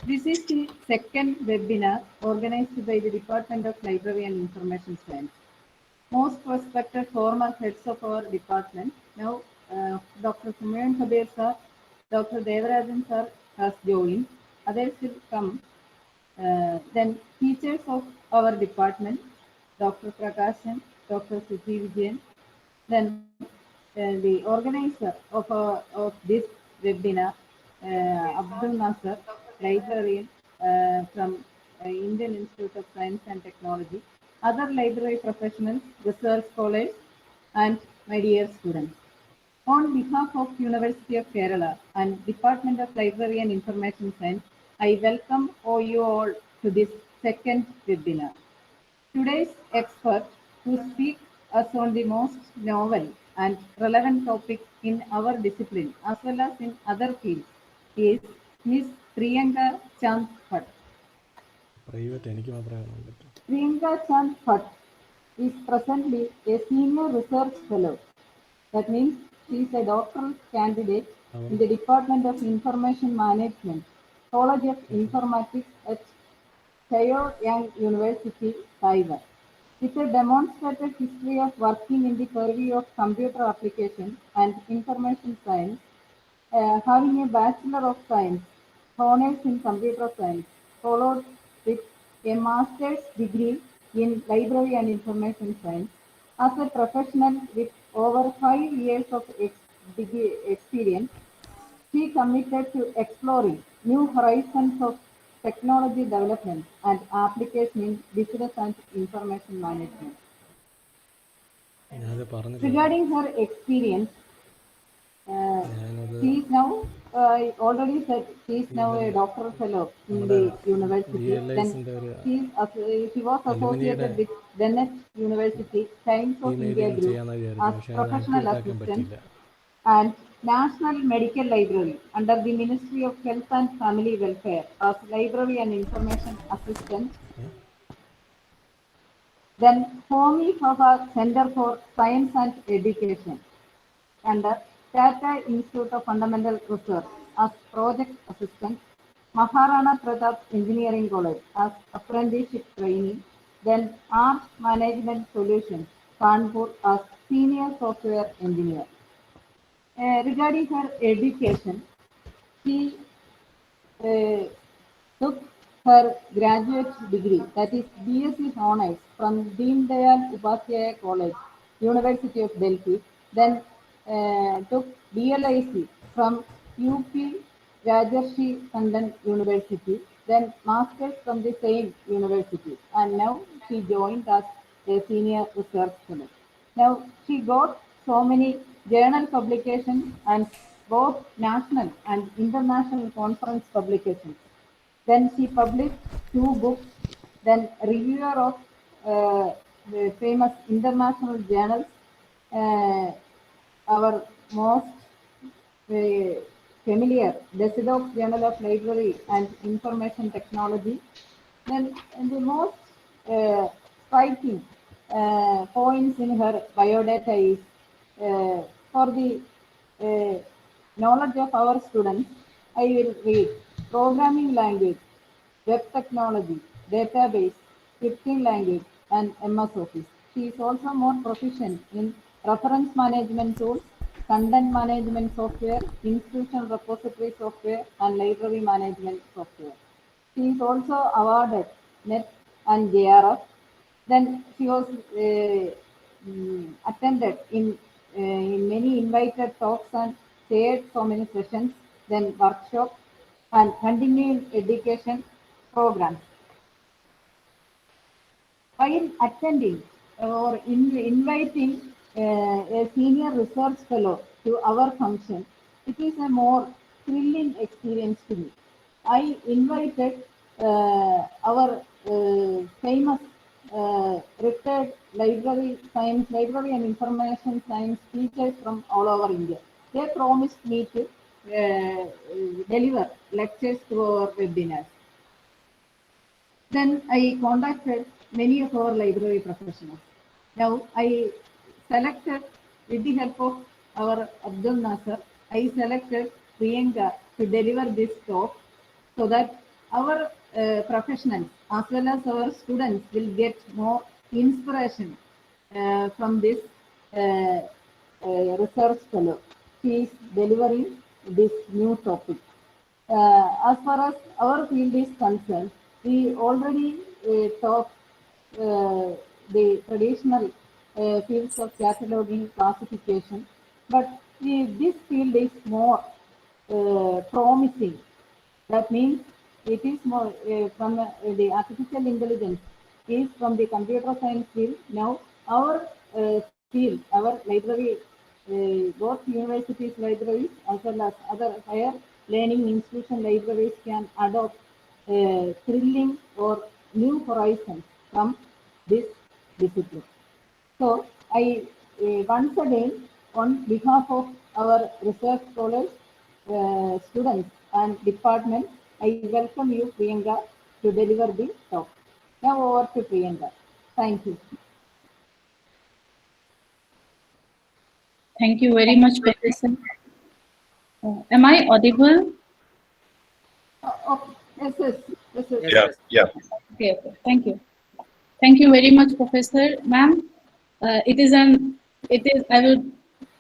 This is the second webinar organized by the Department of Library and Information Science. Most respected former heads of our department, now Dr. Chaoyang sir, Dr. Devarajan sir has joined. Others will come. Then teachers of our department, Dr. Prakashan, Dr. Sudhi S Vijayan, then the organizer of this webinar, Abdul Nasser, librarian from Indian Institute of Science and Technology, other library professionals, research scholars, and my dear students. On behalf of University of Kerala and Department of Library and Information Science, I welcome all you all to this second webinar. Today's expert who speak us on the most novel and relevant topic in our discipline as well as in other fields is Miss Priyanka Chand Bhatt. Priyanka Chand Bhatt is presently a senior research fellow. That means she is a doctoral candidate in the Department of Information Management, College of Informatics at Chaoyang University, Taiwan. With a demonstrated history of working in the purview of computer application and information science, having a Bachelor of Science, honors in computer science, followed with a master's degree in library and information science. As a professional with over 5 years of experience, she committed to exploring new horizons of technology development and application in business and information management. Regarding her experience, she is now, I already said, she is now a doctoral fellow in the university. Then she was associated with Bennett University, Times of India Group as professional assistant and National Medical Library under the Ministry of Health and Family Welfare as Library and Information Assistant. Then Homi Bhabha Center for Science and Education under Tata Institute of Fundamental Research as Project Assistant, Maharana Pratap Engineering College as Apprenticeship Trainee, then Art Management Solutions, Kanpur as Senior Software Engineer. Regarding her education, she took her graduate degree, that is BSc Honours from Deen Dayal Upadhyaya College, University of Delhi, then took DLIS from UP Rajarshi Tandon University, then Masters from the same university, and now she joined as a senior research fellow. Now she got so many journal publications and both national and international conference publications. Then she published 2 books, then reviewer of the famous international journals, uh, our most familiar Decidoc Journal of Library and Information Technology. Then the most striking points in her biodata is for the uh, knowledge of our students, I will read programming language, web technology, database, scripting language, and MS Office. She is also more proficient in reference management tools, content management software, institutional repository software, and library management software. She is also awarded NET and JRF. Then she was attended in many invited talks and chaired so many sessions, then workshops and continuing education programs. While attending or inviting a senior research fellow to our function, it is a more thrilling experience to me. I invited our famous retired library and information science teachers from all over India. They promised me to deliver lectures to our webinars. Then I contacted many of our library professionals. Now I selected, with the help of our Abdul Nasser, I selected Priyanka to deliver this talk so that our professionals as well as our students will get more inspiration from this research fellow. He is delivering this new topic. As far as our field is concerned, we already talked the traditional fields of cataloging, classification, but this field is more promising. That means it is more from the artificial intelligence is from the computer science field. Now our field, our library, both universities libraries as well as other higher learning institution libraries can adopt thrilling or new horizons from this discipline. So I once again, on behalf of our research scholars, students and department, I welcome you, Priyanka, to deliver the talk. Now over to Priyanka. Thank you. Thank you very much, Professor. Am I audible? Yes, yes, yes, yes. Yeah, yeah. Okay, okay. Thank you. Thank you very much, Professor. Ma'am, I will,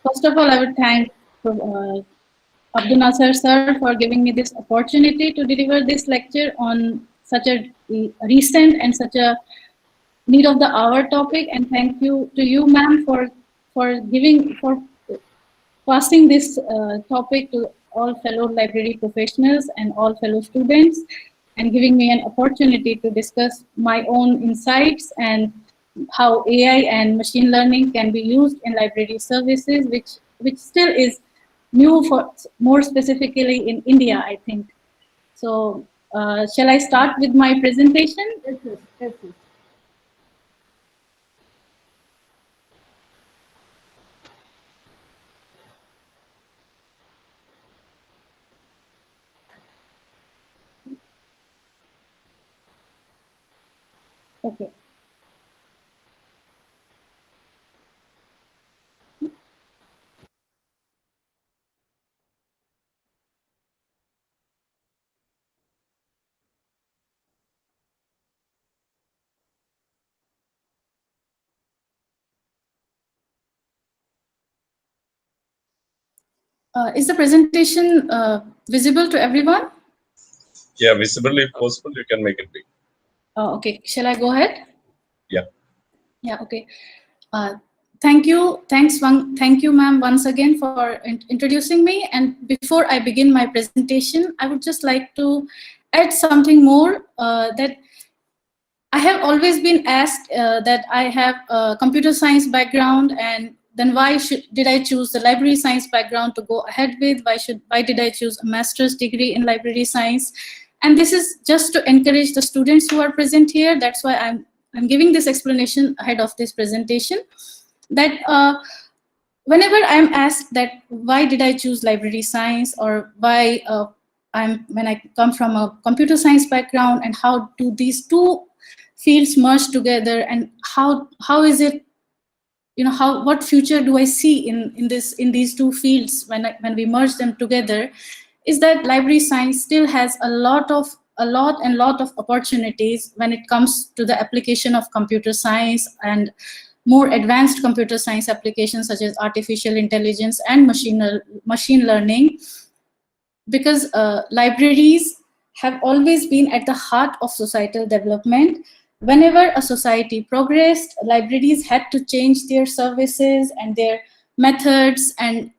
first of all, I would thank Abdul Nasser sir for giving me this opportunity to deliver this lecture on such a recent and such a need of the hour topic. And thank you to you, ma'am, for passing this topic to all fellow library professionals and all fellow students, and giving me an opportunity to discuss my own insights and how AI and machine learning can be used in library services, which still is new, for more specifically in India, I think. So shall I start with my presentation? Yes, yes, yes, yes. Okay. Is the presentation visible to everyone? Yeah, visible if possible, you can make it big. Okay, shall I go ahead? Yeah. Yeah, okay. Thank you, ma'am, once again for introducing me. And before I begin my presentation, I would just like to add something more, that I have always been asked that I have a computer science background, and then why did I choose the library science background to go ahead with? Why did I choose a master's degree in library science? And this is just to encourage the students who are present here. That's why I'm giving this explanation ahead of this presentation. That whenever I'm asked that why did I choose library science, or why when I come from a computer science background, and how do these two fields merge together, and how is it, what future do I see in these two fields when we merge them together, is that library science still has a lot of opportunities when it comes to the application of computer science and more advanced computer science applications such as artificial intelligence and machine learning, because libraries have always been at the heart of societal development. Whenever a society progressed, libraries had to change their services and their methods, and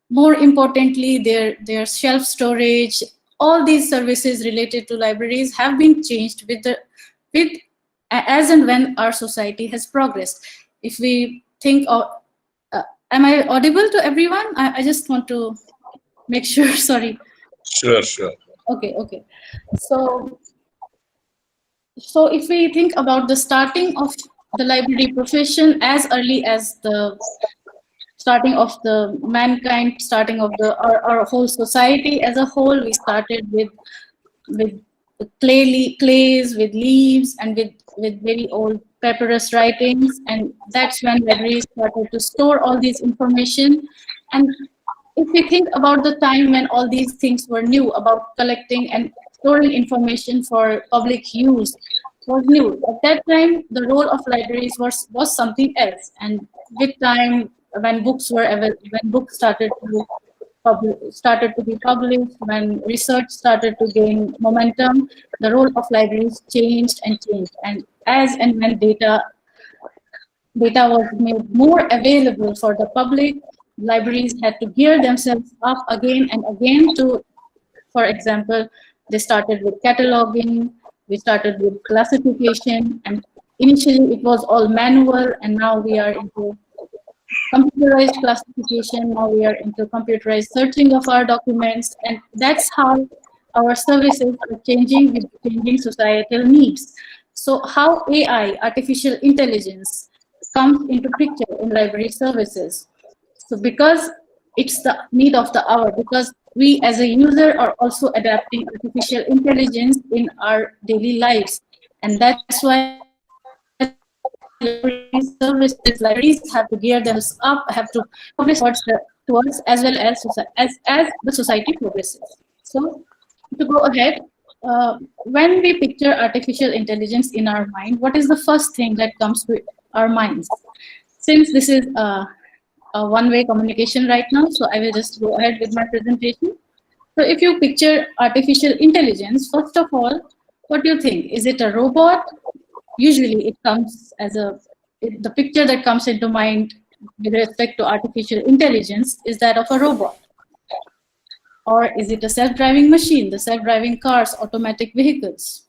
more importantly, their shelf storage. All these services related to libraries have been changed as and when our society has progressed. If we think of, am I audible to everyone? I just want to make sure. Sorry. Sure, sure. Okay, okay. So if we think about the starting of the library profession as early as the starting of the mankind, starting of our whole society as a whole, we started with clays, with leaves, and with very old papyrus writings, and that's when libraries started to store all these information. And if we think about the time when all these things were new, about collecting and storing information for public use was new. At that time, the role of libraries was something else. And with time, when books started to be published, when research started to gain momentum, the role of libraries changed and changed. And as and when data was made more available for the public, libraries had to gear themselves up again and again to, for example, they started with cataloging, we started with classification, and initially it was all manual, and now we are into computerized classification, now we are into computerized searching of our documents, and that's how our services are changing with changing societal needs. So how AI, artificial intelligence, comes into picture in library services? So because it's the need of the hour, because we as a user are also adapting artificial intelligence in our daily lives. And that's why libraries have to gear themselves up, have to progress towards as well as the society progresses. So to go ahead, when we picture artificial intelligence in our mind, what is the first thing that comes to our minds? Since this is a one-way communication right now, so I will just go ahead with my presentation. So if you picture artificial intelligence, first of all, what do you think? Is it a robot? Usually it comes as the picture that comes into mind with respect to artificial intelligence is that of a robot. Or is it a self-driving machine, the self-driving cars, automatic vehicles?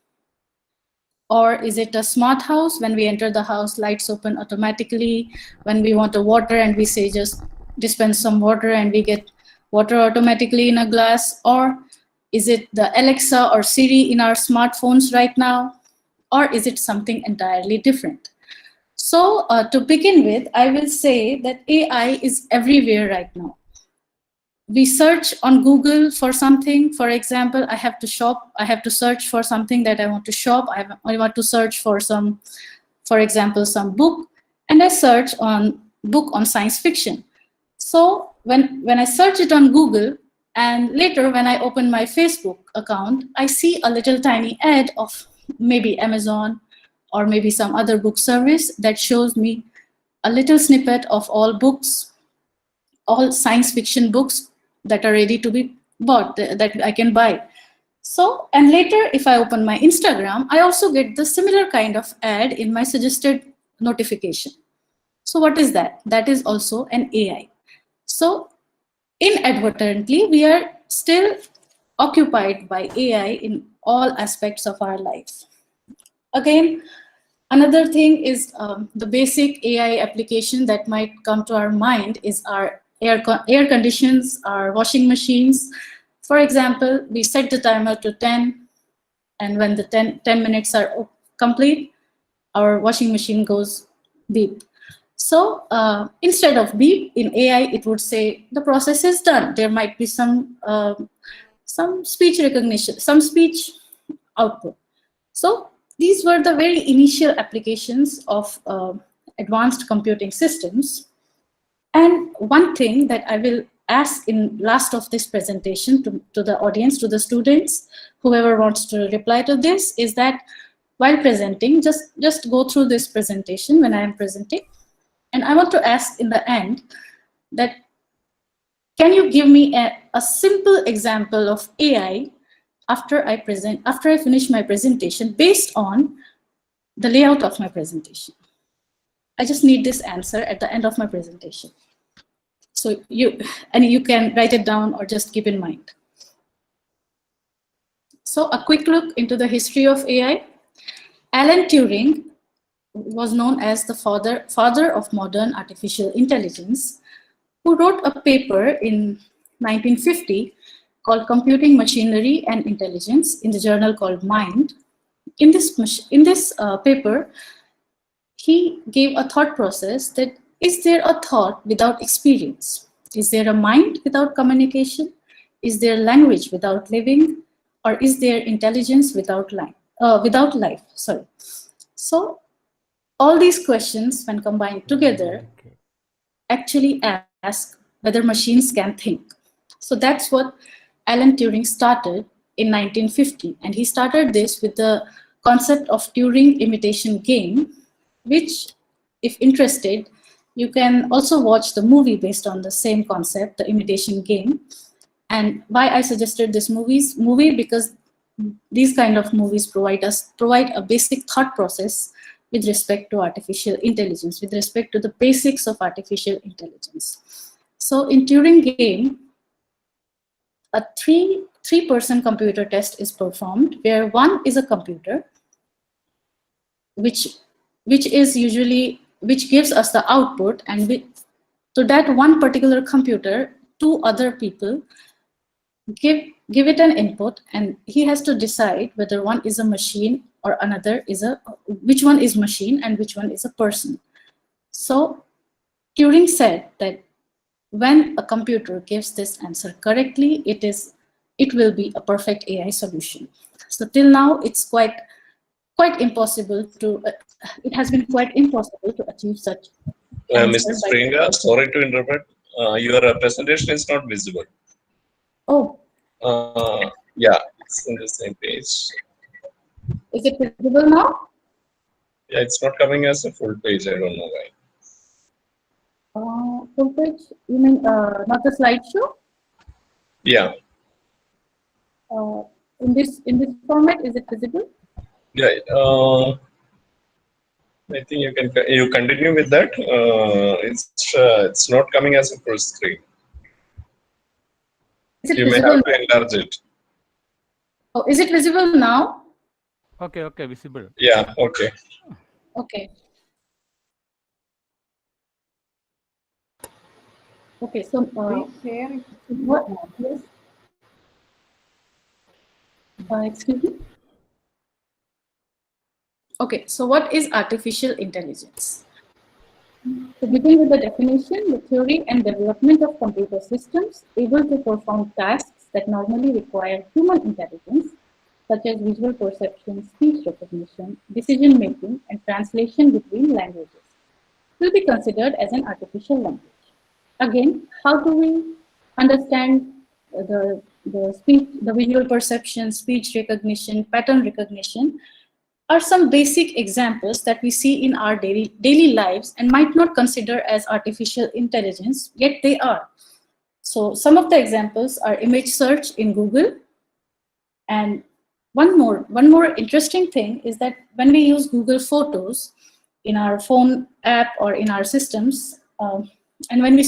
Or is it a smart house? When we enter the house, lights open automatically. When we want a water and we say just dispense some water and we get water automatically in a glass? Or is it the Alexa or Siri in our smartphones right now? Or is it something entirely different? So to begin with, I will say that AI is everywhere right now. We search on Google for something. For example, I have to shop. I have to search for something that I want to shop. I want to search for some, for example, some book, and I search on book on science fiction. So when I search it on Google, and later when I open my Facebook account, I see a little tiny ad of maybe Amazon or maybe some other book service that shows me a little snippet of all books, all science fiction books that are ready to be bought, that I can buy. So, and later if I open my Instagram, I also get the similar kind of ad in my suggested notification. So what is that? That is also an AI. So inadvertently, we are still occupied by AI in all aspects of our lives. Again, another thing is the basic AI application that might come to our mind is our air conditions, our washing machines. For example, we set the timer to 10, and when the 10 minutes are complete, our washing machine goes beep. So instead of beep, in AI, it would say the process is done. There might be some speech recognition, some speech output. So these were the very initial applications of advanced computing systems. And one thing that I will ask in last of this presentation to the audience, to the students, whoever wants to reply to this, is that while presenting, just go through this presentation when I am presenting. And I want to ask in the end that, can you give me a simple example of AI after I finish my presentation based on the layout of my presentation? I just need this answer at the end of my presentation. So you can write it down or just keep in mind. So a quick look into the history of AI. Alan Turing was known as the father of modern artificial intelligence, who wrote a paper in 1950 called Computing Machinery and Intelligence in the journal called Mind. In this paper, he gave a thought process that, is there a thought without experience? Is there a mind without communication? Is there language without living? Or is there intelligence without life? Sorry. So all these questions, when combined together, actually ask whether machines can think. So that's what Alan Turing started in 1950, and he started this with the concept of Turing imitation game, which, if interested, you can also watch the movie based on the same concept, the imitation game. And why I suggested this movie, because these kind of movies provide a basic thought process with respect to artificial intelligence, with respect to the basics of artificial intelligence. So in Turing game, a three-person computer test is performed, where one is a computer, which gives us the output, and to that one particular computer, two other people give it an input, and he has to decide whether one is a machine or another is which one is machine and which one is a person. So Turing said that when a computer gives this answer correctly, it will be a perfect AI solution. So till now, it's quite impossible to. It has been quite impossible to achieve such. Mrs. Priyanka, sorry to interrupt. Your presentation is not visible. Oh. Yeah, it's in the same page. Is it visible now? Yeah, it's not coming as a full page. I don't know why. Full page? You mean not the slideshow? Yeah. In this format, is it visible? Yeah. I think you continue with that. It's not coming as a full screen. Is it you may visible have to enlarge it. Oh, is it visible now? Okay, visible. Yeah, okay. Okay. Okay, so share it. what? Yes. Excuse me. Okay, so what is artificial intelligence? To begin with the definition, the theory and development of computer systems able to perform tasks that normally require human intelligence, such as visual perception, speech recognition, decision making, and translation between languages, will be considered as an artificial language. Again, how do we understand the speech, the visual perception, speech recognition, pattern recognition? Are some basic examples that we see in our daily lives and might not consider as artificial intelligence, yet they are. So some of the examples are image search in Google. And one more interesting thing is that when we use Google Photos in our phone app or in our systems, and when we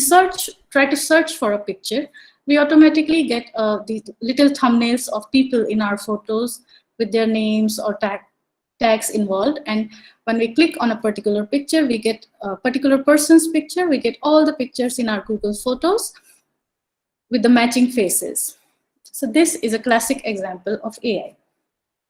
try to search for a picture, we automatically get these little thumbnails of people in our photos with their names or tags involved. And when we click on a particular picture, we get a particular person's picture. We get all the pictures in our Google Photos with the matching faces. So this is a classic example of AI.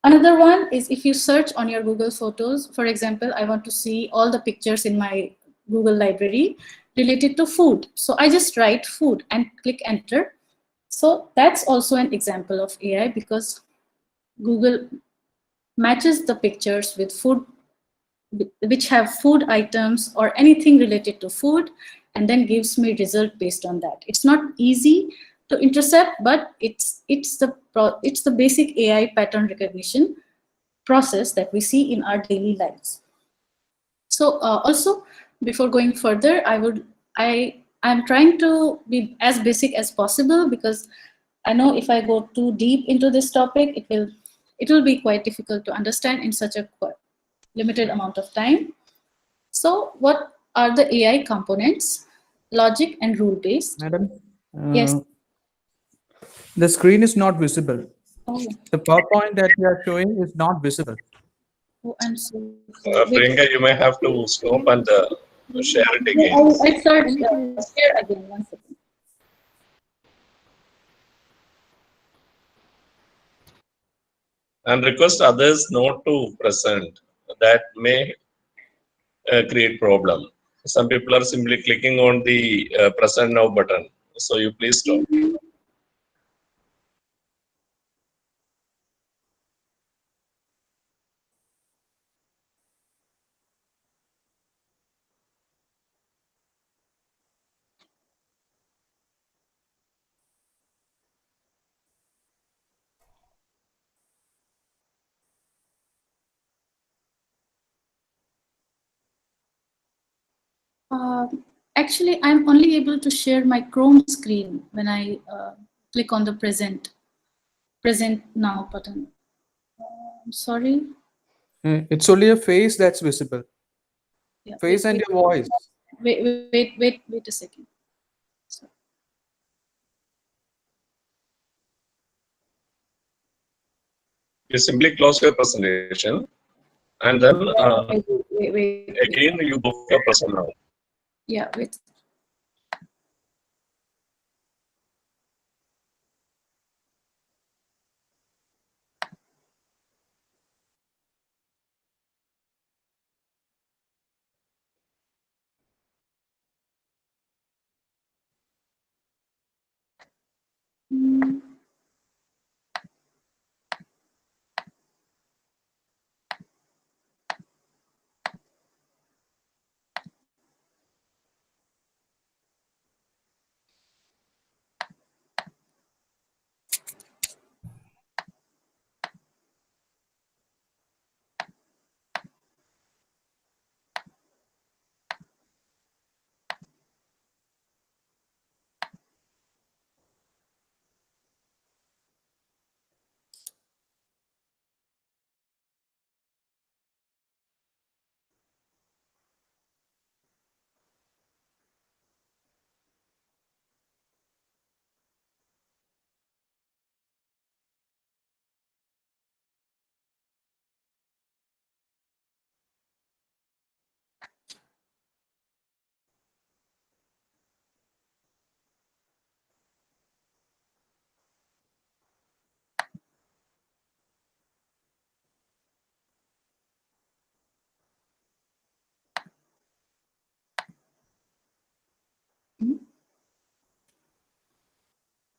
Another one is if you search on your Google Photos, for example, I want to see all the pictures in my Google library related to food. So I just write food and click enter. So that's also an example of AI because Google matches the pictures with food, which have food items or anything related to food, and then gives me result based on that. It's not easy to intercept, but it's the basic AI pattern recognition process that we see in our daily lives. So also, before going further, I'm trying to be as basic as possible because I know if I go too deep into this topic, it will be quite difficult to understand in such a limited amount of time. So what are the AI components? Logic and rule-based. Madam? Yes. The screen is not visible. Oh. The PowerPoint that you are showing is not visible. Oh, I'm so sorry. Priyanka, you may have to stop and share it again. I start share again, 1 second. And request others not to present. That may create problem. Some people are simply clicking on the present now button. So you please stop. Actually, I'm only able to share my Chrome screen when I click on the present now button. I'm sorry. It's only a face that's visible. Yeah, Face and your voice. Wait a second. Sorry. You simply close your presentation and then Wait. again you go for present now. Yeah, wait.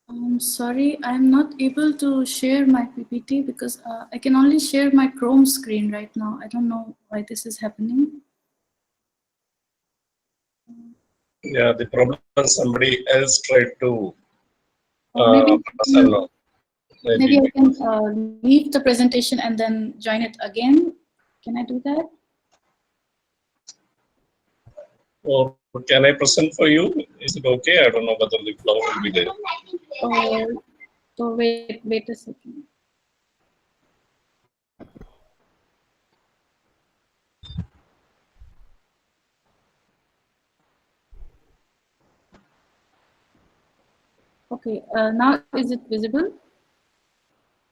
I'm sorry, I'm not able to share my PPT because I can only share my Chrome screen right now. I don't know why this is happening. Yeah, the problem is somebody else tried to Maybe present now. maybe I can leave the presentation and then join it again. Can I do that? Or can I present for you? Is it okay? I don't know whether the flow will be there. Oh, wait a second. Okay, now is it visible?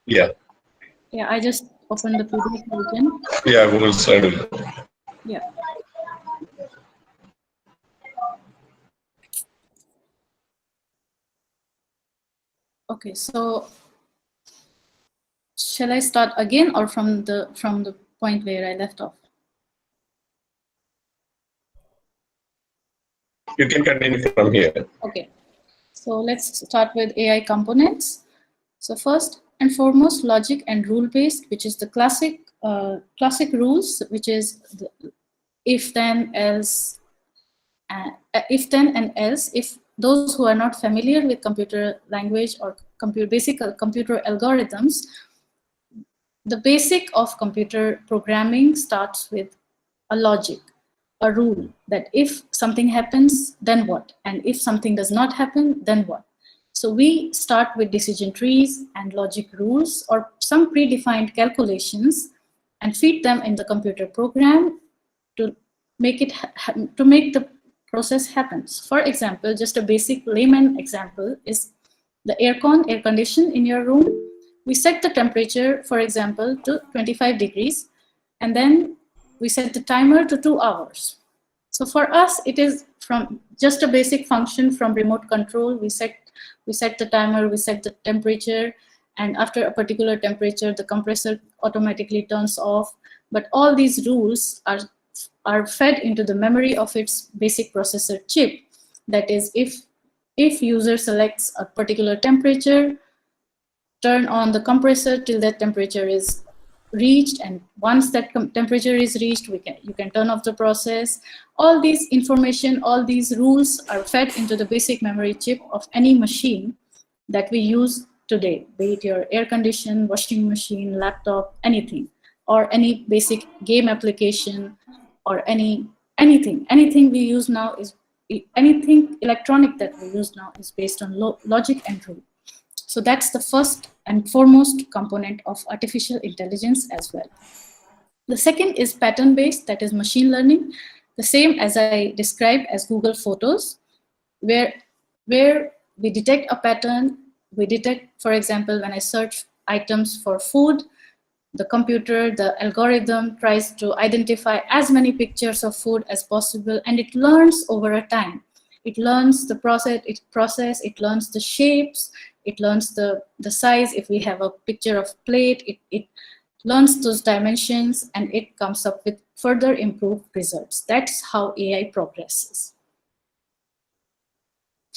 Yeah. Yeah, I just opened the PDF version. Yeah, Google side. Yeah. Okay, so shall I start again or from the point where I left off? You can continue from here. Okay, so let's start with AI components. So first and foremost, logic and rule-based, which is the classic rules, which is the if then else, if then and else. If those who are not familiar with computer language or basic computer algorithms, the basic of computer programming starts with a logic, a rule that if something happens, then what? And if something does not happen, then what? So we start with decision trees and logic rules or some predefined calculations and feed them in the computer program to make the process happen. For example, just a basic layman example is the air condition in your room. We set the temperature, for example, to 25 degrees, and then we set the timer to 2 hours. So for us, it is from just a basic function from remote control. We set the timer, we set the temperature, and after a particular temperature, the compressor automatically turns off. But all these rules are fed into the memory of its basic processor chip. That is, if user selects a particular temperature, turn on the compressor till that temperature is reached, and once that temperature is reached, you can turn off the process. All these information, all these rules are fed into the basic memory chip of any machine that we use today, be it your air condition, washing machine, laptop, anything, or any basic game application, or any anything we use now is, anything electronic that we use now is based on logic and rule. So that's the first and foremost component of artificial intelligence as well. The second is pattern-based, that is machine learning, the same as I described as Google Photos, where we detect a pattern. We detect, for example, when I search items for food, the computer, the algorithm tries to identify as many pictures of food as possible, and it learns over a time. It learns the process, it learns the shapes, it learns the size. If we have a picture of plate, it learns those dimensions, and it comes up with further improved results. That's how AI progresses.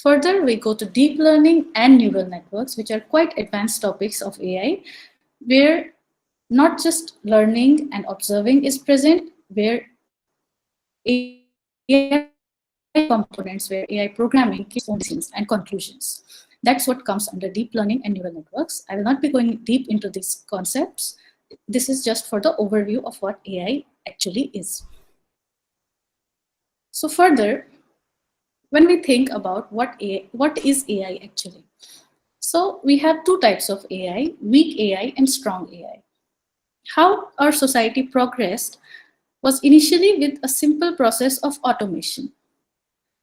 Further, we go to deep learning and neural networks, which are quite advanced topics of AI, where not just learning and observing is present, where AI components, where AI programming gives own decisions and conclusions. That's what comes under deep learning and neural networks. I will not be going deep into these concepts. This is just for the overview of what AI actually is. So further, when we think about what is AI actually? So we have two types of AI, weak AI and strong AI. How our society progressed was initially with a simple process of automation.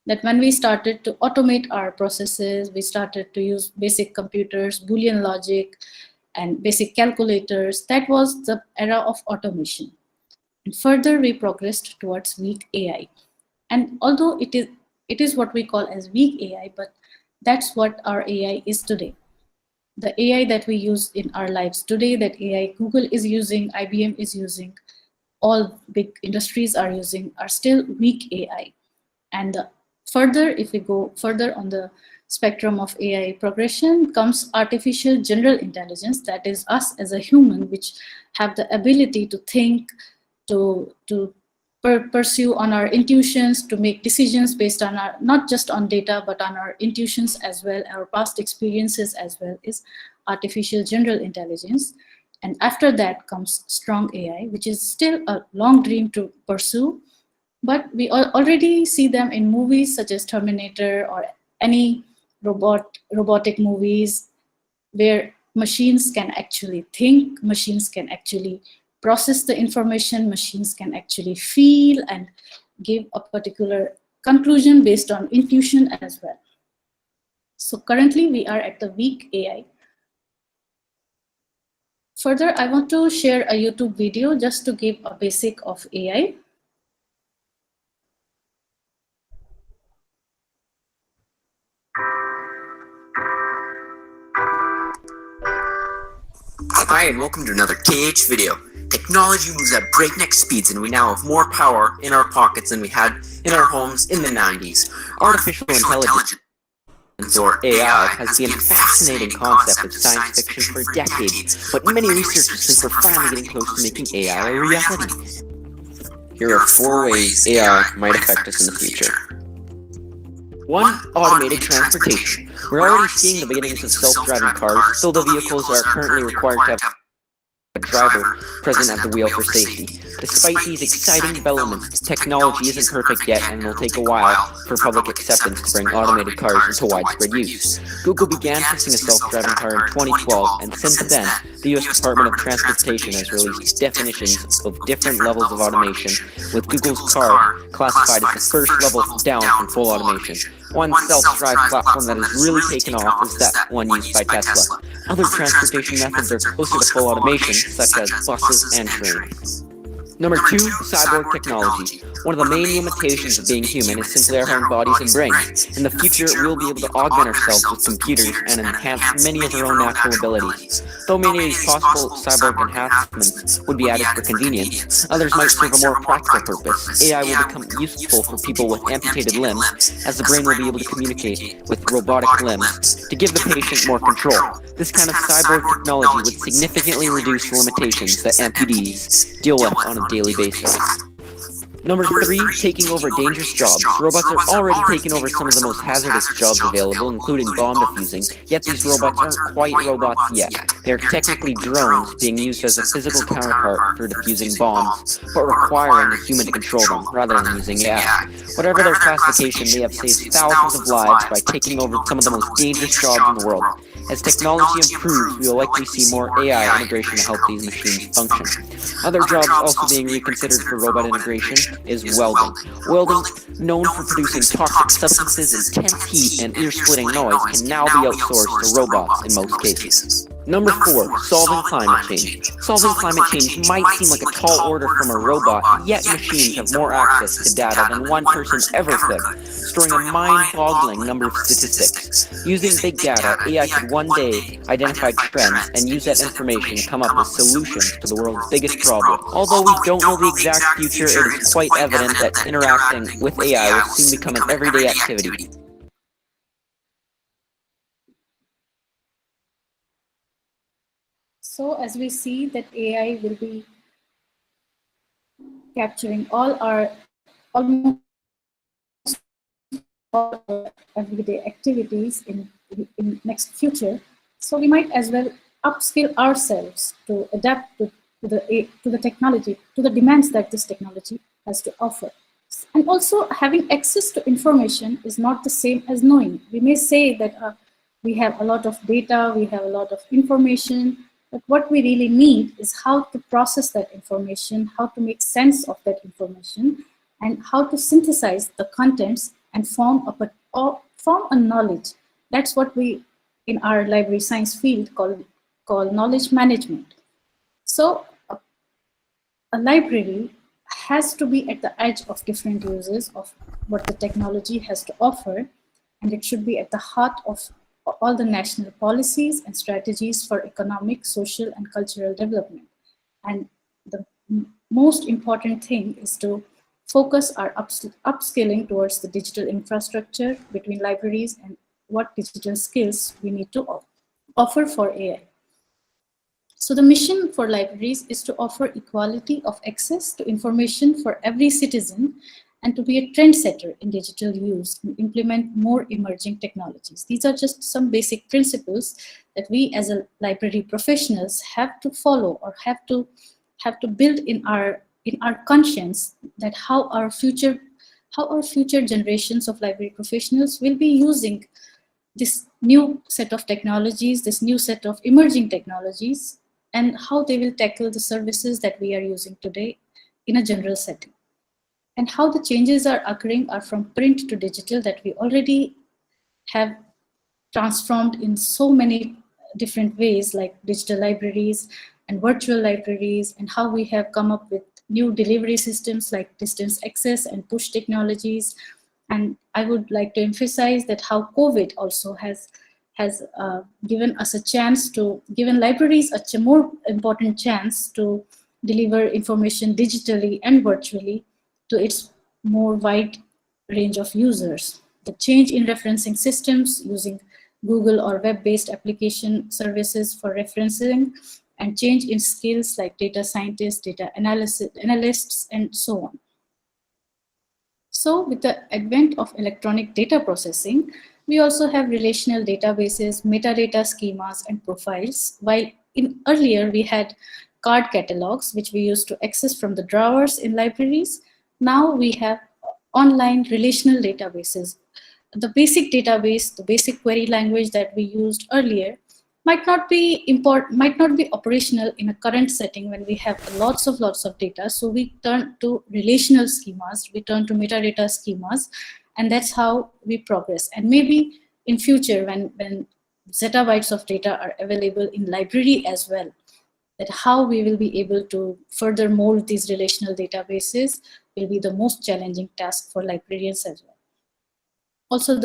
That when we started to automate our processes, we started to use basic computers, Boolean logic, and basic calculators. That was the era of automation. And further, we progressed towards weak AI. And although it is what we call as weak AI, but that's what our AI is today. The AI that we use in our lives today, that AI Google is using, IBM is using, all big industries are using, are still weak AI. And further, if we go further on the spectrum of AI progression, comes artificial general intelligence, that is us as a human, which have the ability to think, to pursue on our intuitions, to make decisions based on our, not just on data, but on our intuitions as well, our past experiences as well, is artificial general intelligence. And after that comes strong AI, which is still a long dream to pursue, but we already see them in movies such as Terminator or any robotic movies, where machines can actually think, machines can actually process the information, machines can actually feel and give a particular conclusion based on intuition as well. So currently we are at the weak AI. Further, I want to share a YouTube video just to give a basic of AI. Hi, and welcome to another KH video. Technology moves at breakneck speeds, and we now have more power in our pockets than we had in our homes in the 90s. Artificial intelligence, or AI, has been a fascinating concept of science fiction for decades, but many researchers think we're finally getting close to making AI a reality. Here are 4 ways AI might affect us in the future. 1. Automated transportation. We're already seeing the beginnings of self-driving cars, though the vehicles are currently required to have a driver present at the wheel for safety. Despite these exciting developments, technology isn't perfect yet and will take a while for public acceptance to bring automated cars into widespread use. Google began testing a self-driving car in 2012, and since then, the US Department of Transportation has released definitions of different levels of automation, with Google's car classified as the first level down from full automation. One self-drive platform that has really taken off is that one used by Tesla. Other transportation methods are closer to full automation, such as buses and trains. Number 2, cyborg technology. One of the main limitations of being human is simply our own bodies and brains. In the future, we'll be able to augment ourselves with computers and enhance many of our own natural abilities. Though many of these possible cyborg enhancements would be added for convenience, others might serve a more practical purpose. AI will become useful for people with amputated limbs, as the brain will be able to communicate with robotic limbs to give the patient more control. This kind of cyborg technology would significantly reduce the limitations that amputees deal with on a daily basis. Number 3, taking over dangerous jobs. Robots are already taking over some of the most hazardous jobs available, including bomb defusing, yet these robots aren't quite robots yet. They're technically drones being used as a physical counterpart for defusing bombs, but requiring a human to control them, rather than using AI. Whatever their classification, they have saved thousands of lives by taking over some of the most dangerous jobs in the world. As technology improves, we will likely see more AI integration to help these machines function. Other jobs also being reconsidered for robot integration is welding. Welding, known for producing toxic substances, intense heat, and ear-splitting noise, can now be outsourced to robots in most cases. Number 4, solving climate change. Solving climate change might seem like a tall order from a robot, yet machines have more access to data than one person ever could, storing a mind-boggling number of statistics. Using big data, AI could one day identify trends and use that information to come up with solutions to the world's biggest problem. Although we don't know the exact future, it is quite evident that interacting with AI will soon become an everyday activity. So as we see that AI will be capturing almost all our everyday activities in next future, so we might as well upskill ourselves to adapt to the technology, to the demands that this technology has to offer. And also, having access to information is not the same as knowing. We may say that we have a lot of data, we have a lot of information, but what we really need is how to process that information, how to make sense of that information, and how to synthesize the contents and form a knowledge. That's what we, in our library science field, call knowledge management. So a library has to be at the edge of different uses of what the technology has to offer, and it should be at the heart of all the national policies and strategies for economic, social, and cultural development. And the most important thing is to focus our upskilling towards the digital infrastructure between libraries and what digital skills we need to offer for AI. So the mission for libraries is to offer equality of access to information for every citizen and to be a trendsetter in digital use and implement more emerging technologies. These are just some basic principles that we as a library professionals have to follow or have to build in our conscience, that how our future generations of library professionals will be using this new set of technologies, this new set of emerging technologies, and how they will tackle the services that we are using today in a general setting. And how the changes are occurring are from print to digital that we already have transformed in so many different ways, like digital libraries and virtual libraries, and how we have come up with new delivery systems like distance access and push technologies. And I would like to emphasize that how COVID also has given us a chance to, given libraries a more important chance to deliver information digitally and virtually to its more wide range of users. The change in referencing systems using Google or web-based application services for referencing, and change in skills like data scientists, data analysts, and so on. So with the advent of electronic data processing, we also have relational databases, metadata schemas, and profiles. While earlier we had card catalogs, which we used to access from the drawers in libraries, now we have online relational databases. The basic database, the basic query language that we used earlier might not be operational in a current setting when we have lots of data. So we turn to relational schemas, we turn to metadata schemas, and that's how we progress. And maybe in future, when zettabytes of data are available in library as well, that how we will be able to further mold these relational databases will be the most challenging task for librarians as well. Also,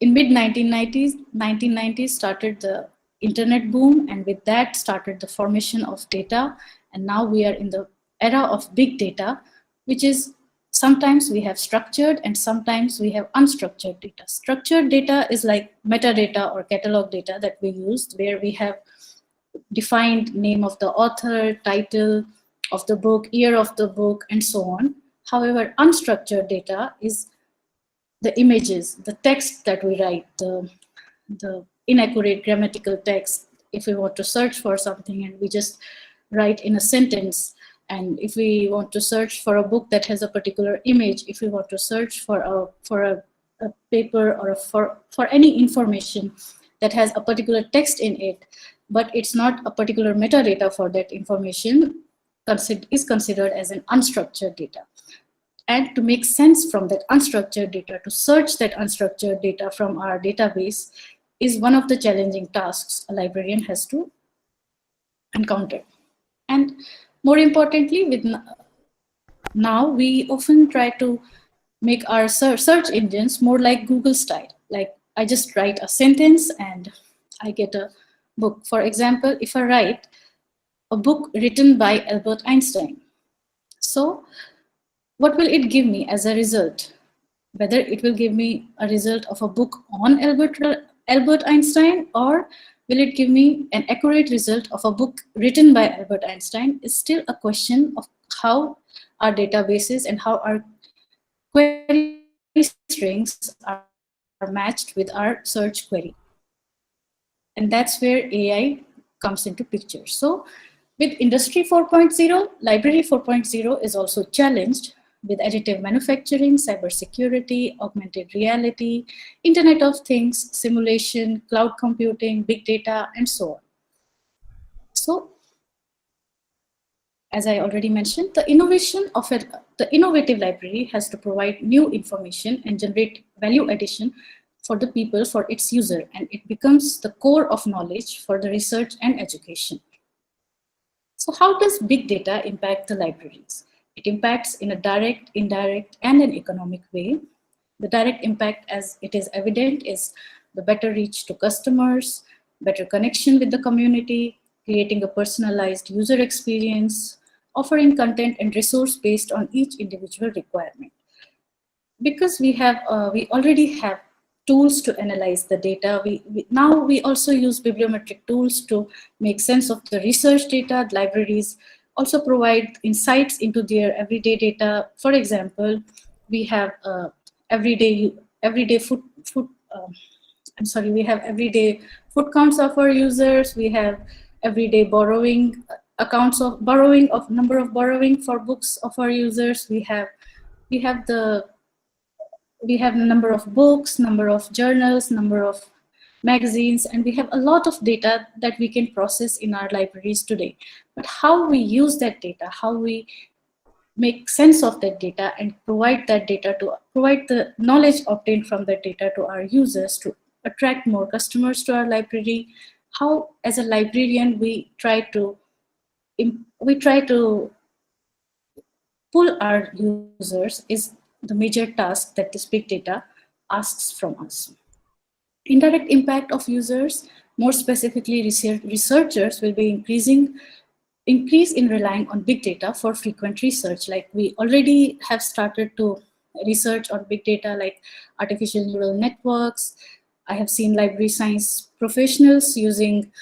in mid-1990s started the internet boom, and with that started the formation of data. And now we are in the era of big data, which is sometimes we have structured and sometimes we have unstructured data. Structured data is like metadata or catalog data that we used, where we have defined name of the author, title of the book, year of the book, and so on. However, unstructured data is the images, the text that we write, the inaccurate grammatical text. If we want to search for something and we just write in a sentence, and if we want to search for a book that has a particular image, if we want to search for a paper or for any information that has a particular text in it, but it's not a particular metadata for that information, is considered as an unstructured data. And to make sense from that unstructured data, to search that unstructured data from our database, is one of the challenging tasks a librarian has to encounter. And more importantly, with now we often try to make our search engines more like Google style. Like I just write a sentence and I get a book. For example, if I write a book written by Albert Einstein, so what will it give me as a result? Whether it will give me a result of a book on Albert Einstein, or will it give me an accurate result of a book written by Albert Einstein, is still a question of how our databases and how our query strings are matched with our search query. And that's where AI comes into picture. So with Industry 4.0, Library 4.0 is also challenged with additive manufacturing, cybersecurity, augmented reality, Internet of Things, simulation, cloud computing, big data, and so on. So, as I already mentioned, the innovative library has to provide new information and generate value addition for the people, for its user, and it becomes the core of knowledge for the research and education. So how does big data impact the libraries? It impacts in a direct, indirect, and an economic way. The direct impact, as it is evident, is the better reach to customers, better connection with the community, creating a personalized user experience, offering content and resource based on each individual requirement. Because we already have tools to analyze the data, now we also use bibliometric tools to make sense of the research data. Libraries also provide insights into their everyday data. For example, we have everyday food counts of our users. We have everyday borrowing accounts of borrowing of number of borrowing for books of our users. We have the number of books, number of journals, number of magazines, and we have a lot of data that we can process in our libraries today. But how we use that data, how we make sense of that data and provide the knowledge obtained from that data to our users to attract more customers to our library, how as a librarian we try to pull our users is the major task that this big data asks from us. Indirect impact of users, more specifically researchers, will be increase in relying on big data for frequent research. Like we already have started to research on big data like artificial neural networks. I have seen library science professionals using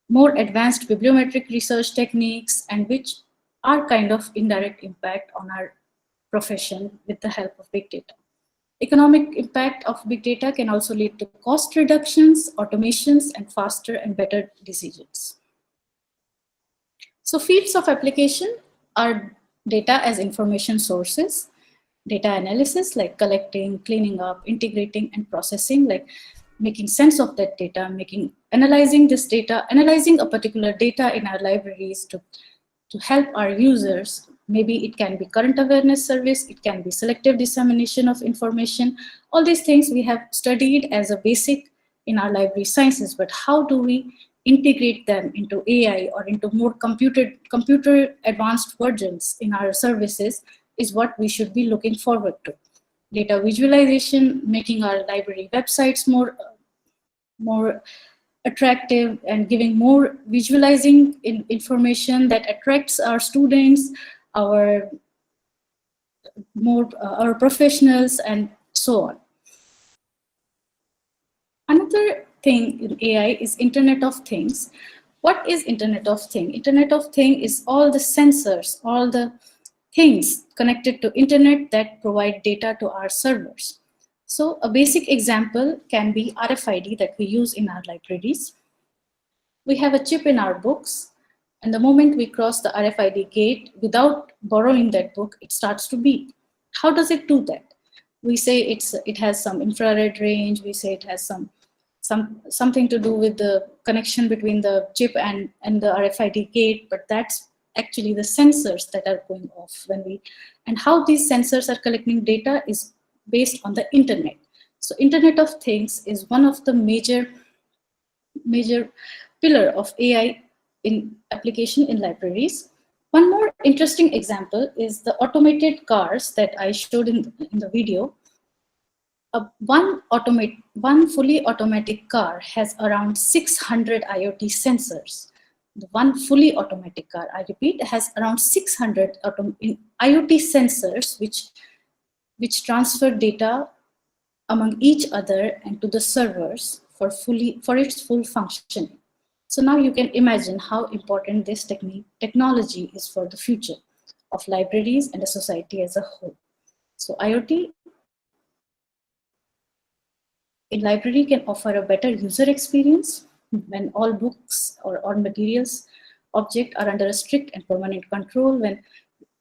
more advanced bibliometric research techniques, and which are kind of indirect impact on our profession with the help of big data. Economic impact of big data can also lead to cost reductions, automations, and faster and better decisions. So fields of application are data as information sources, data analysis like collecting, cleaning up, integrating, and processing, like making sense of that data, analyzing this data, analyzing a particular data in our libraries to help our users. Maybe it can be current awareness service, it can be selective dissemination of information. All these things we have studied as a basic in our library sciences, but how do we integrate them into AI or into more computer advanced versions in our services is what we should be looking forward to. Data visualization, making our library websites more attractive and giving more visualizing information that attracts our students, our professionals, and so on. Another thing in AI is Internet of Things. What is Internet of Things? Internet of Things is all the sensors, all the things connected to internet that provide data to our servers. So a basic example can be RFID that we use in our libraries. We have a chip in our books, and the moment we cross the RFID gate without borrowing that book, it starts to beep. How does it do that? We say it has some infrared range. We say it has something to do with the connection between the chip and the RFID gate, but that's actually the sensors that are going off and how these sensors are collecting data is based on the internet. So Internet of Things is one of the major pillar of AI in application in libraries. One more interesting example is the automated cars that I showed in the video. One fully automatic car has around 600 IoT sensors. The one fully automatic car, I repeat, has around 600 IoT sensors which transfer data among each other and to the servers for its full functioning. So now you can imagine how important this technology is for the future of libraries and the society as a whole. So IoT in library can offer a better user experience when all books or materials objects are under a strict and permanent control, when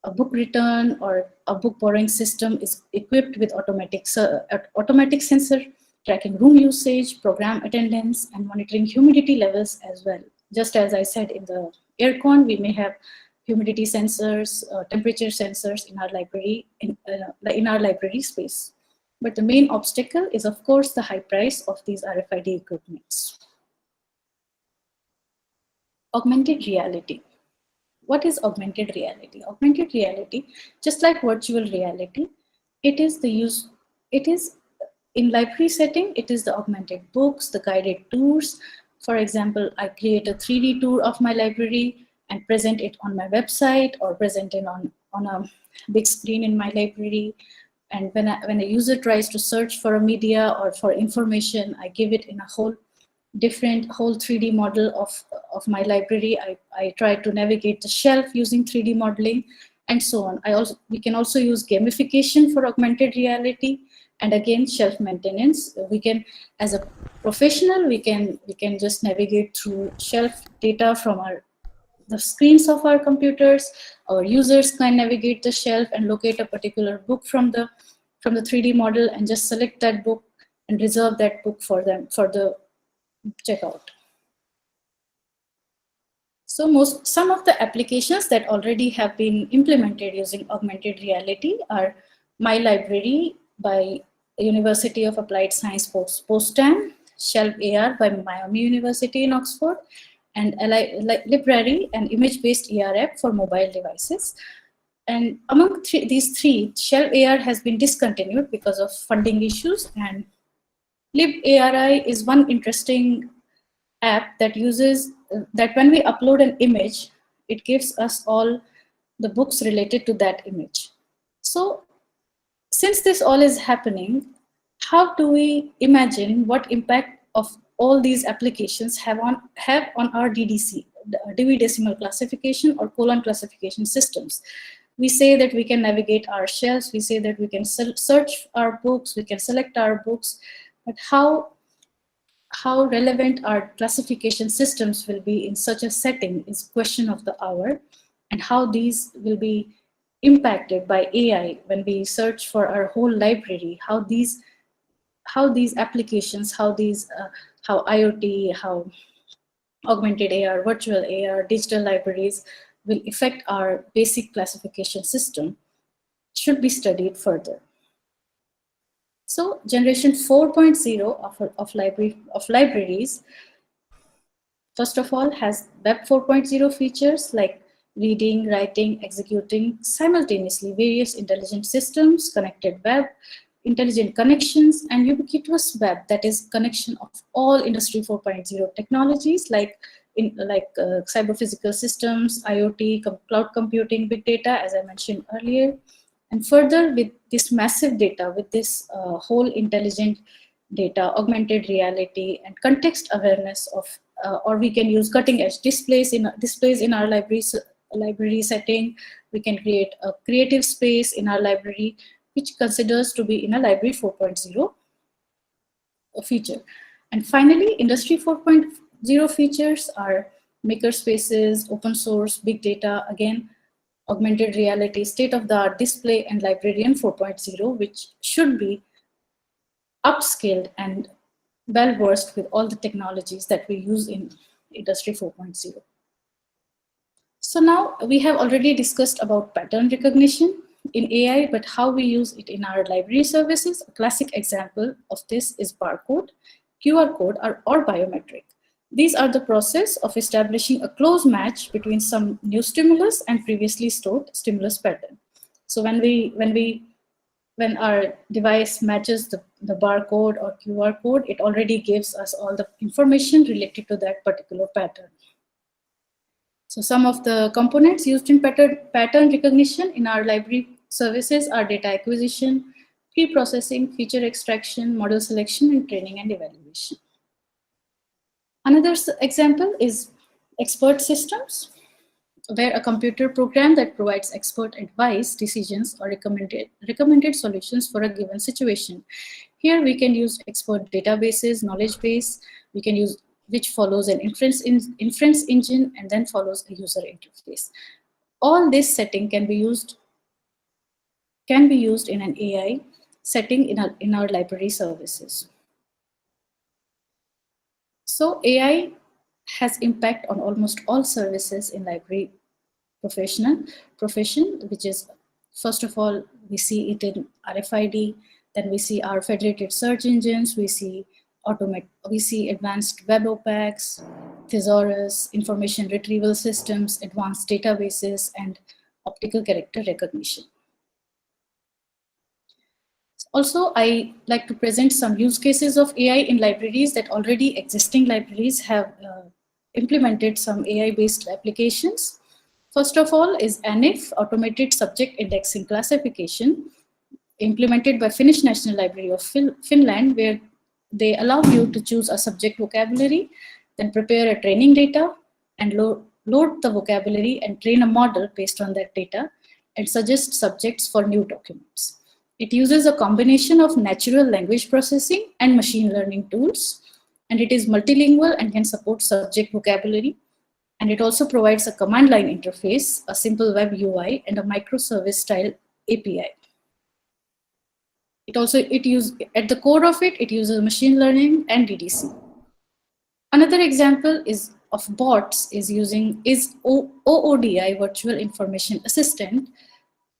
a book return or a book borrowing system is equipped with automatic sensor tracking room usage, program attendance, and monitoring humidity levels as well. Just as I said in the aircon, we may have humidity sensors, temperature sensors in our library in our library space. But the main obstacle is, of course, the high price of these RFID equipments. Augmented reality. What is augmented reality? Augmented reality, just like virtual reality, it is in library setting, it is the augmented books, the guided tours. For example, I create a 3D tour of my library and present it on my website or present it on a big screen in my library. And when a user tries to search for a media or for information, I give it in a whole 3D model of my library. I try to navigate the shelf using 3D modeling and so on. We can also use gamification for augmented reality, and again, shelf maintenance. We can, as a professional, we can just navigate through shelf data from the screens of our computers. Our users can navigate the shelf and locate a particular book from the 3D model and just select that book and reserve that book for them for the checkout. So some of the applications that already have been implemented using augmented reality are My Library by University of Applied Science Potsdam, Shelf AR by Miami University in Oxford, and Library, an image-based AR app for mobile devices. And among these three, Shelf AR has been discontinued because of funding issues, and LibARI is one interesting app that uses that when we upload an image, it gives us all the books related to that image. So since this all is happening, how do we imagine what impact of all these applications have on our DDC, Dewey Decimal Classification or colon classification systems? We say that we can navigate our shelves, we say that we can search our books, we can select our books, but how relevant our classification systems will be in such a setting is question of the hour, and how these will be impacted by AI when we search for our whole library, how these applications, how IoT, how augmented AR, virtual AR, digital libraries will affect our basic classification system should be studied further. So generation 4.0 of libraries, first of all, has Web 4.0 features like reading, writing, executing simultaneously various intelligent systems, connected web, intelligent connections, and ubiquitous web, that is connection of all Industry 4.0 technologies like cyber physical systems, IoT, cloud computing, big data, as I mentioned earlier. And further, with this massive data, with this whole intelligent data, augmented reality, and context awareness of, or we can use cutting edge displays in our libraries library setting. We can create a creative space in our library, which considers to be in a library 4.0 feature. And finally, industry 4.0 features are maker spaces, open source, big data, again, augmented reality, state-of-the-art display, and librarian 4.0, which should be upskilled and well-versed with all the technologies that we use in industry 4.0. So now we have already discussed about pattern recognition in AI, but how we use it in our library services. A classic example of this is barcode, QR code, or biometric. These are the process of establishing a close match between some new stimulus and previously stored stimulus pattern. So when our device matches the barcode or QR code, it already gives us all the information related to that particular pattern. So some of the components used in pattern recognition in our library services are data acquisition, pre-processing, feature extraction, model selection, and training and evaluation. Another example is expert systems, where a computer program that provides expert advice, decisions, or recommended solutions for a given situation. Here we can use expert databases, knowledge base, we can use which follows an inference engine and then follows a user interface. All this setting can be used in an AI setting in our library services. So AI has impact on almost all services in library profession, which is, first of all, we see it in RFID, then we see our federated search engines, we see advanced web OPACs, thesaurus, information retrieval systems, advanced databases, and optical character recognition. Also, I like to present some use cases of AI in libraries that already existing libraries have implemented some AI-based applications. First of all is ANIF, Automated Subject Indexing Classification, implemented by Finnish National Library of Finland, where they allow you to choose a subject vocabulary, then prepare a training data, and load the vocabulary and train a model based on that data, and suggest subjects for new documents. It uses a combination of natural language processing and machine learning tools, and it is multilingual and can support subject vocabulary. And it also provides a command line interface, a simple web UI, and a microservice style API. At the core of it uses machine learning and DDC. Another example of bots is OODI, Virtual Information Assistant,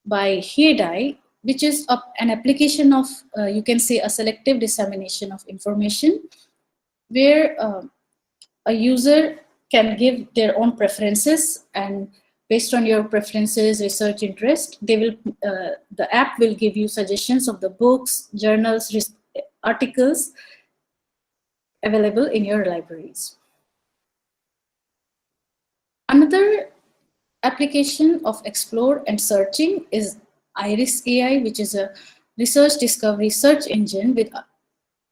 by HEDI, which is an application of, you can say, a selective dissemination of information, where a user can give their own preferences, and based on your preferences, research interest, the app will give you suggestions of the books, journals, articles available in your libraries. Another application of explore and searching is Iris AI, which is a research discovery search engine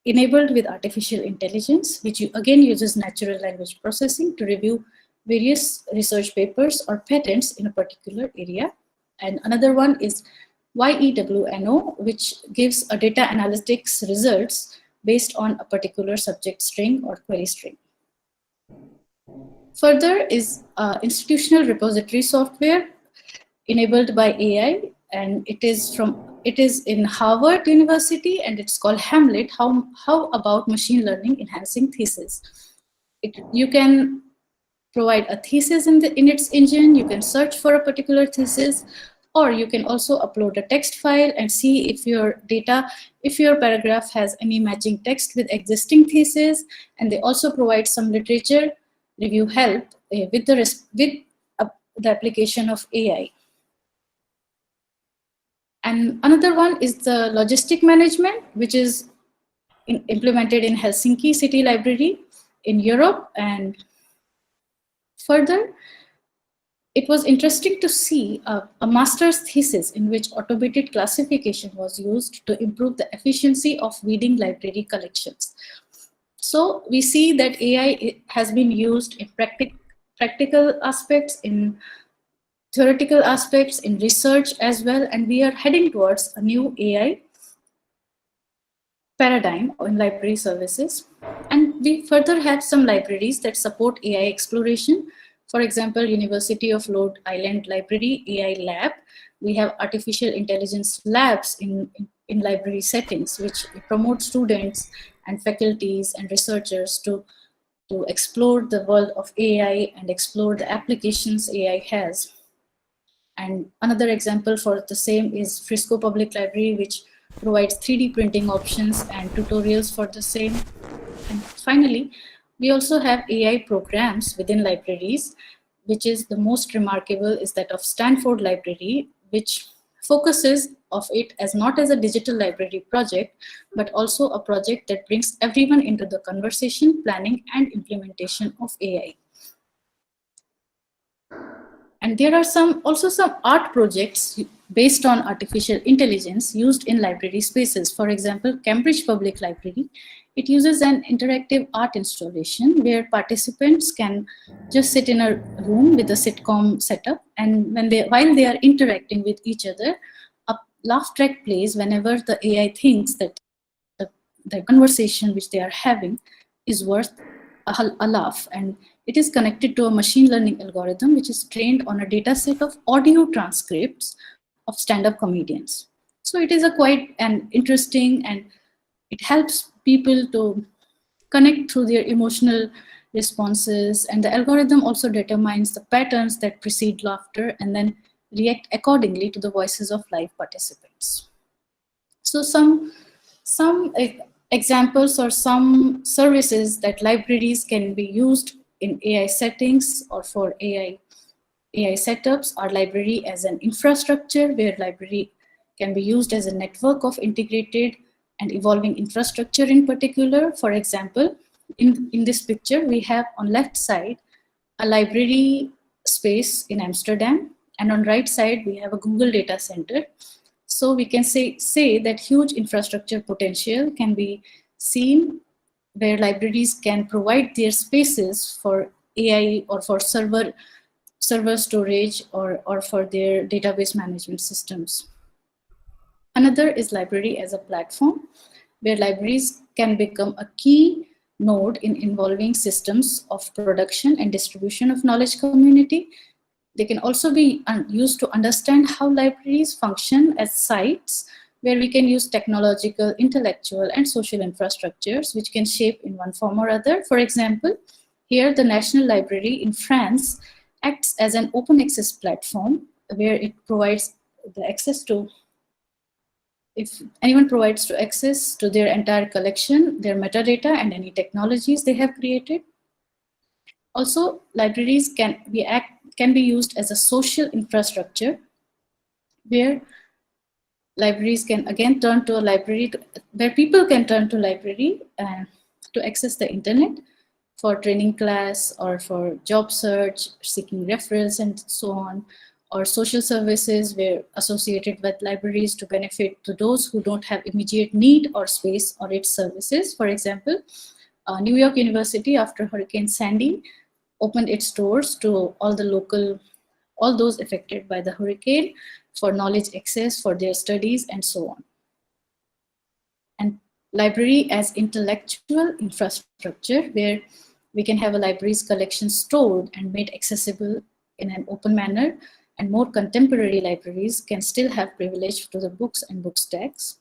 enabled with artificial intelligence, which again uses natural language processing to review various research papers or patents in a particular area. And another one is YEWNO, which gives a data analytics results based on a particular subject string or query string. Further is institutional repository software enabled by AI, and it is in Harvard University, and it's called Hamlet, how about machine learning enhancing thesis. You can provide a thesis in its engine, you can search for a particular thesis, or you can also upload a text file and see if your paragraph has any matching text with existing thesis. And they also provide some literature review help with the application of AI. And another one is the logistic management, which is implemented in Helsinki City Library in Europe. And further, it was interesting to see a master's thesis in which automated classification was used to improve the efficiency of reading library collections. So we see that AI has been used in practical aspects in theoretical aspects, in research as well, and we are heading towards a new AI paradigm in library services. And we further have some libraries that support AI exploration. For example, University of Rhode Island Library AI Lab. We have artificial intelligence labs in library settings, which promote students and faculties and researchers to explore the world of AI and explore the applications AI has. And another example for the same is Frisco Public Library, which provides 3D printing options and tutorials for the same. And finally, we also have AI programs within libraries, which is the most remarkable is that of Stanford Library, which focuses of it as not as a digital library project, but also a project that brings everyone into the conversation, planning, and implementation of AI. And there are also some art projects based on artificial intelligence used in library spaces. For example, Cambridge Public Library, it uses an interactive art installation where participants can just sit in a room with a sitcom setup, and while they are interacting with each other, a laugh track plays whenever the AI thinks that the conversation which they are having is worth a laugh, and it is connected to a machine learning algorithm which is trained on a data set of audio transcripts of stand-up comedians. So it is a quite an interesting, and it helps people to connect through their emotional responses, and the algorithm also determines the patterns that precede laughter and then react accordingly to the voices of live participants. So some examples or some services that libraries can be used in AI settings or for AI setups are library as an infrastructure, where library can be used as a network of integrated and evolving infrastructure in particular. For example, in this picture, we have on left side a library space in Amsterdam, and on right side, we have a Google data center. So we can say that huge infrastructure potential can be seen where libraries can provide their spaces for AI or for server storage or for their database management systems. Another is library as a platform, where libraries can become a key node in involving systems of production and distribution of knowledge community. They can also be used to understand how libraries function as sites where we can use technological, intellectual, and social infrastructures which can shape in one form or other. For example, here the National Library in France acts as an open access platform where it provides the access to, if anyone provides to access to their entire collection, their metadata, and any technologies they have created. Also, libraries can be used as a social infrastructure where libraries can again turn to a library, where people can turn to library to access the internet for training class or for job search, seeking referrals, and so on, or social services where associated with libraries to benefit to those who don't have immediate need or space or its services. For example, New York University after Hurricane Sandy opened its doors to all those affected by the hurricane for knowledge access for their studies and so on. And library as intellectual infrastructure, where we can have a library's collection stored and made accessible in an open manner, and more contemporary libraries can still have privilege to the books and book stacks.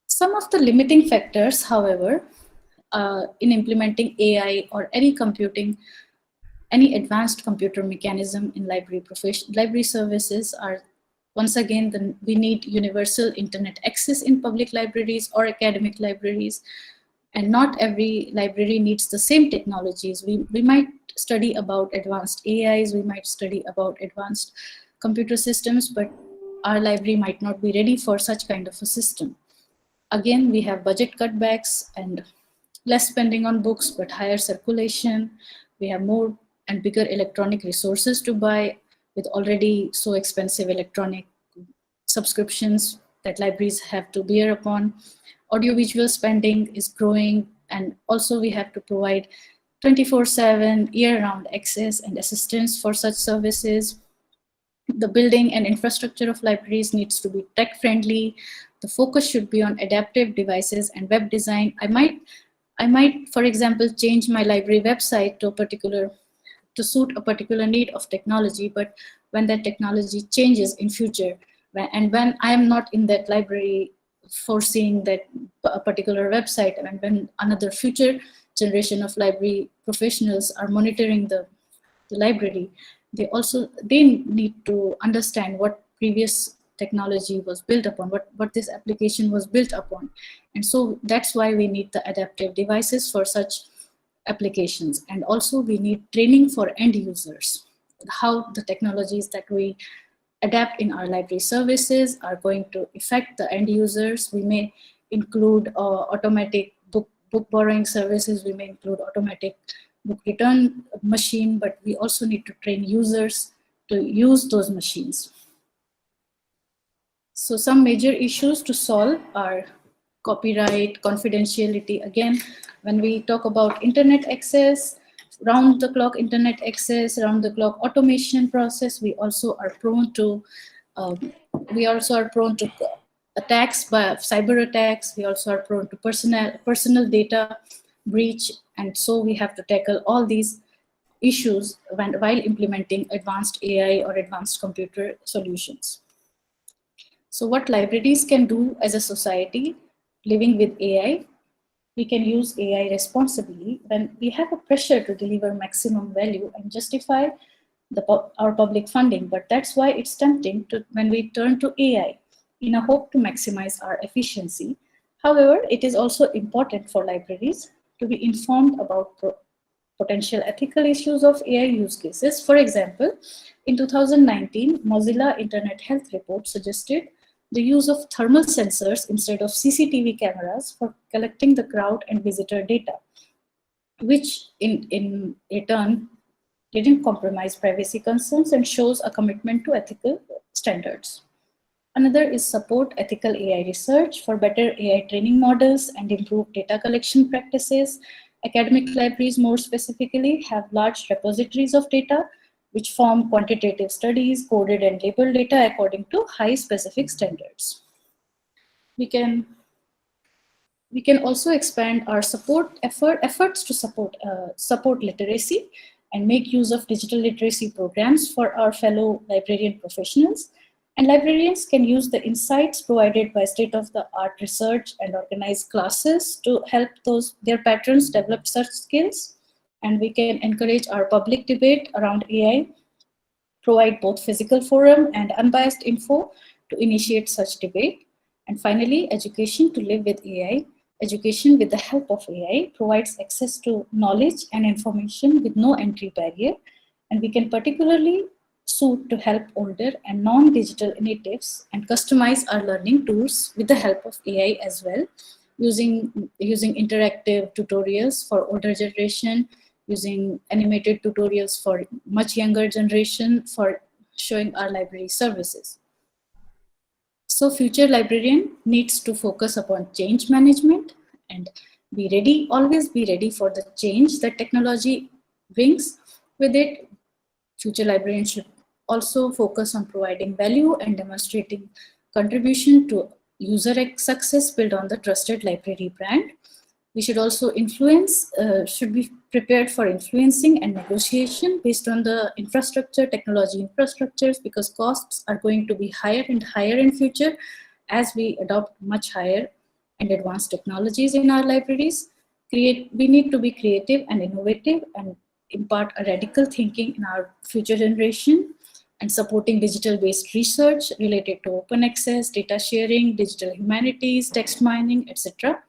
Some of the limiting factors, however, in implementing AI or any advanced computer mechanism in library services are, once again, we need universal internet access in public libraries or academic libraries, and not every library needs the same technologies. We might study about advanced AIs, we might study about advanced computer systems, but our library might not be ready for such kind of a system. Again, we have budget cutbacks and less spending on books, but higher circulation. We have more and bigger electronic resources to buy with already so expensive electronic subscriptions that libraries have to bear upon. Audiovisual spending is growing, and also we have to provide 24/7 year-round access and assistance for such services. The building and infrastructure of libraries needs to be tech friendly. The focus should be on adaptive devices and web design. I might, for example, change my library website to suit a particular need of technology, but when that technology changes in future, when I am not in that library foreseeing that a particular website, and when another future generation of library professionals are monitoring the library, they need to understand what previous technology was built upon, what this application was built upon. And so that's why we need the adaptive devices for such applications. And also we need training for end users, how the technologies that we adapt in our library services are going to affect the end users. We may include automatic book borrowing services, we may include automatic book return machine, but we also need to train users to use those machines. So some major issues to solve are copyright, confidentiality. Again, when we talk about internet access, round the clock internet access, round the clock automation process, we also are prone to attacks by cyber attacks. We also are prone to personal data breach, and so we have to tackle all these issues while implementing advanced AI or advanced computer solutions. So what libraries can do as a society living with AI? We can use AI responsibly when we have a pressure to deliver maximum value and justify our public funding. But that's why it's tempting when we turn to AI in a hope to maximize our efficiency. However, it is also important for libraries to be informed about potential ethical issues of AI use cases. For example, in 2019, Mozilla Internet Health Report suggested the use of thermal sensors instead of CCTV cameras for collecting the crowd and visitor data, which in return didn't compromise privacy concerns and shows a commitment to ethical standards. Another is support ethical AI research for better AI training models and improved data collection practices. Academic libraries, more specifically, have large repositories of data which form quantitative studies, coded and labeled data according to high specific standards. We can also expand our efforts to support literacy and make use of digital literacy programs for our fellow librarian professionals. And librarians can use the insights provided by state-of-the-art research and organize classes to help their patrons develop such skills. And we can encourage our public debate around AI, provide both physical forum and unbiased info to initiate such debate. And finally, education to live with AI. Education with the help of AI provides access to knowledge and information with no entry barrier. And we can particularly suit to help older and non-digital natives and customize our learning tools with the help of AI as well, using interactive tutorials for older generation, using animated tutorials for much younger generation for showing our library services. So future librarian needs to focus upon change management and always be ready for the change that technology brings with it. Future librarians should also focus on providing value and demonstrating contribution to user success built on the trusted library brand. We should also should be prepared for influencing and negotiation based on the technology infrastructures, because costs are going to be higher and higher in future as we adopt much higher and advanced technologies in our libraries. We need to be creative and innovative and impart a radical thinking in our future generation, and supporting digital-based research related to open access, data sharing, digital humanities, text mining, etc.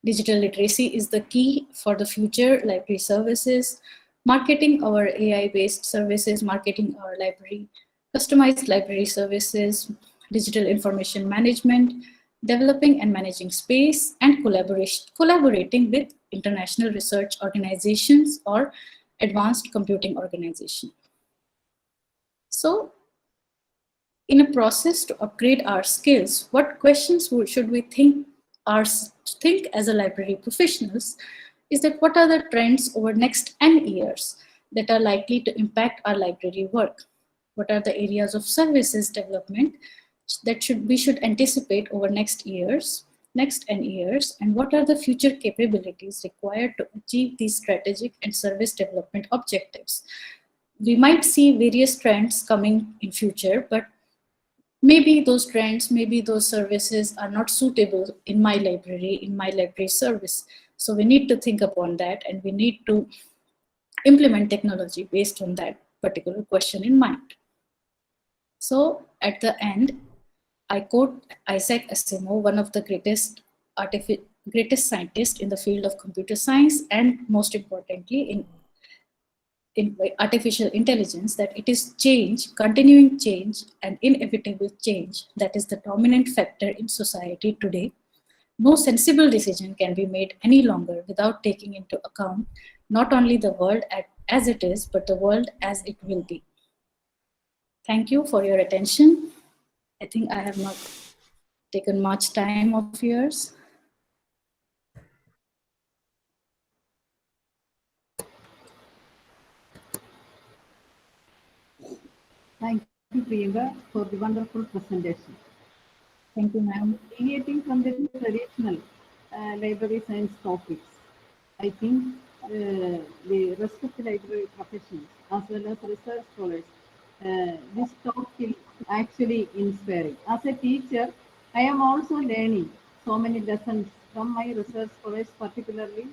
Digital literacy is the key for the future library services. Marketing our AI-based services, marketing our library, customized library services, digital information management, developing and managing space, and collaborating with international research organizations or advanced computing organization. So, in a process to upgrade our skills, what questions should we think as a library professionals is that what are the trends over next N years that are likely to impact our library work? What are the areas of services development that we should anticipate over next N years, and what are the future capabilities required to achieve these strategic and service development objectives? We might see various trends coming in future, but maybe those trends, maybe those services are not suitable in my library service. So we need to think upon that, and we need to implement technology based on that particular question in mind. So at the end, I quote Isaac Asimov, one of the greatest scientists in the field of computer science, and most importantly in artificial intelligence, that it is change, continuing change and inevitable change, that is the dominant factor in society today. No sensible decision can be made any longer without taking into account not only the world as it is, but the world as it will be. Thank you for your attention. I think I have not taken much time of yours. Thank you, Priyanka, for the wonderful presentation. Thank you, ma'am. Deviating from the traditional library science topics, I think the rest of the library professionals, as well as research scholars, this talk is actually inspiring. As a teacher, I am also learning so many lessons from my research scholars, particularly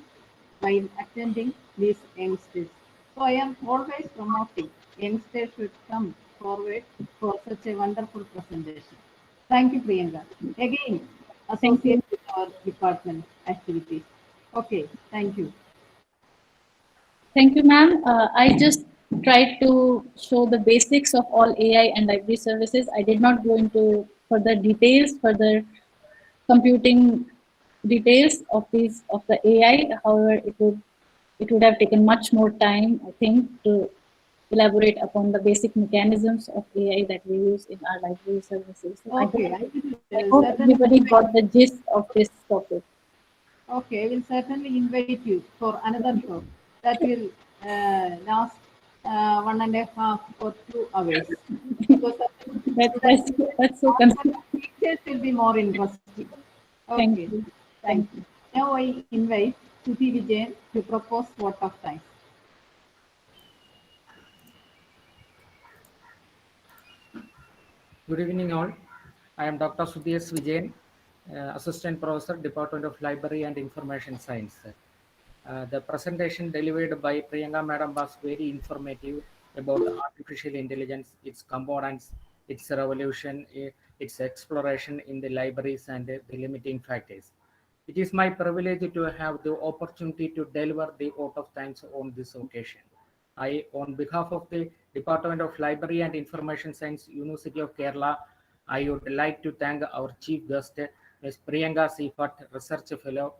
while attending these youngsters. So I am always promoting youngsters should come forward for such a wonderful presentation. Thank you, Priyanka. Again, associate with our department activities. Okay, thank you. Thank you, ma'am. I just tried to show the basics of all AI and library services. I did not go into further details, further computing details of the AI. However, it would have taken much more time, I think, to elaborate upon the basic mechanisms of AI that we use in our library services. So Okay, I hope everybody got the gist of this topic. Okay, I will certainly invite you for another talk that will last 1.5 or 2 hours. Because That's so concerning. teachers will be more interesting. Thank Okay, you. thank you. Now I invite Sudhi Vijayan to propose vote of thanks. Good evening, all. I am Dr. Sudhi S Vijayan, Assistant Professor, Department of Library and Information Science. The presentation delivered by Priyanka Madam was very informative about artificial intelligence, its components, its revolution, its exploration in the libraries, and the limiting factors. It is my privilege to have the opportunity to deliver the vote of thanks on this occasion. I, on behalf of the Department of Library and Information Science, University of Kerala, I would like to thank our chief guest, Ms. Priyanka C. Bhatt, Research Fellow,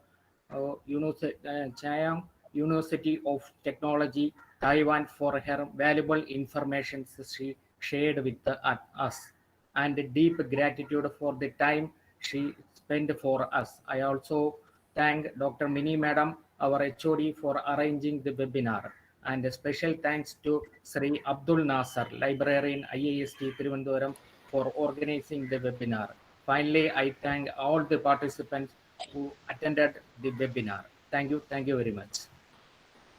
Chaoyang University of Technology, Taiwan, for her valuable information she shared with us, and deep gratitude for the time she spent for us. I also thank Dr. Mini Madam, our HOD, for arranging the webinar. And a special thanks to Sri Abdul Nasser, librarian IIST Trivandrum, for organizing the webinar. Finally, I thank all the participants who attended the webinar. Thank you very much.